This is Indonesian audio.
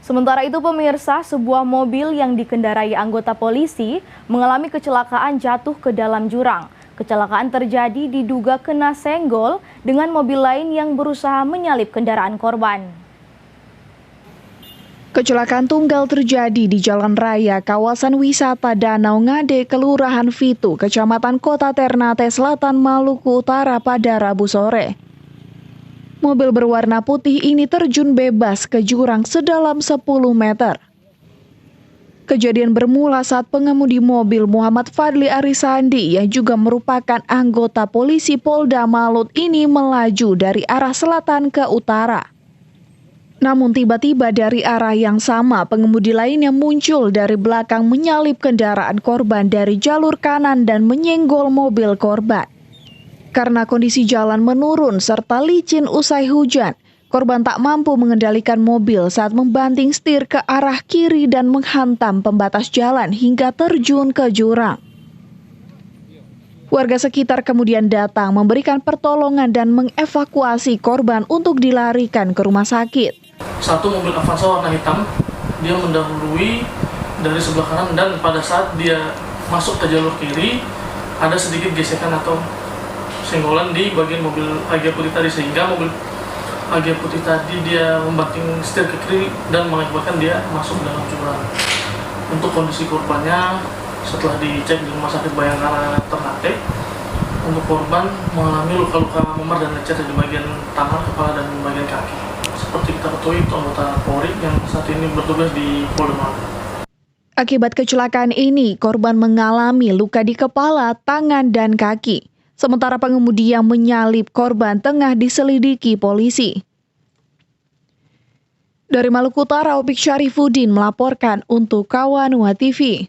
Sementara itu pemirsa, sebuah mobil yang dikendarai anggota polisi mengalami kecelakaan jatuh ke dalam jurang. Kecelakaan terjadi diduga kena senggol dengan mobil lain yang berusaha menyalip kendaraan korban. Kecelakaan tunggal terjadi di Jalan Raya kawasan wisata Danau Ngade, Kelurahan Fitu, Kecamatan Kota Ternate Selatan, Maluku Utara pada Rabu sore. Mobil berwarna putih ini terjun bebas ke jurang sedalam 10 meter. Kejadian bermula saat pengemudi mobil Muhammad Fadli Arisandi yang juga merupakan anggota polisi Polda Malut ini melaju dari arah selatan ke utara. Namun tiba-tiba dari arah yang sama, pengemudi lain yang muncul dari belakang menyalip kendaraan korban dari jalur kanan dan menyenggol mobil korban. Karena kondisi jalan menurun serta licin usai hujan, korban tak mampu mengendalikan mobil saat membanting setir ke arah kiri dan menghantam pembatas jalan hingga terjun ke jurang. Warga sekitar kemudian datang memberikan pertolongan dan mengevakuasi korban untuk dilarikan ke rumah sakit. Satu mobil Avanza warna hitam, dia mendahului dari sebelah kanan dan pada saat dia masuk ke jalur kiri ada sedikit gesekan atau senggolan di bagian mobil Agya Putih tadi, sehingga mobil Agya Putih tadi dia membanting setir ke kiri dan mengakibatkan dia masuk dalam jurang. Untuk kondisi korbannya setelah dicek di Rumah Sakit Bayangkara Ternate, untuk korban mengalami luka-luka memar dan lecet di bagian tangan, kepala, dan bagian kaki. Seperti kita ketahui, itu anggota Polri yang saat ini bertugas di Polda Malut. Akibat kecelakaan ini, korban mengalami luka di kepala, tangan, dan kaki. Sementara pengemudi yang menyalip korban tengah diselidiki polisi. Dari Maluku Utara, Opik Syarifuddin melaporkan untuk Kawanua TV.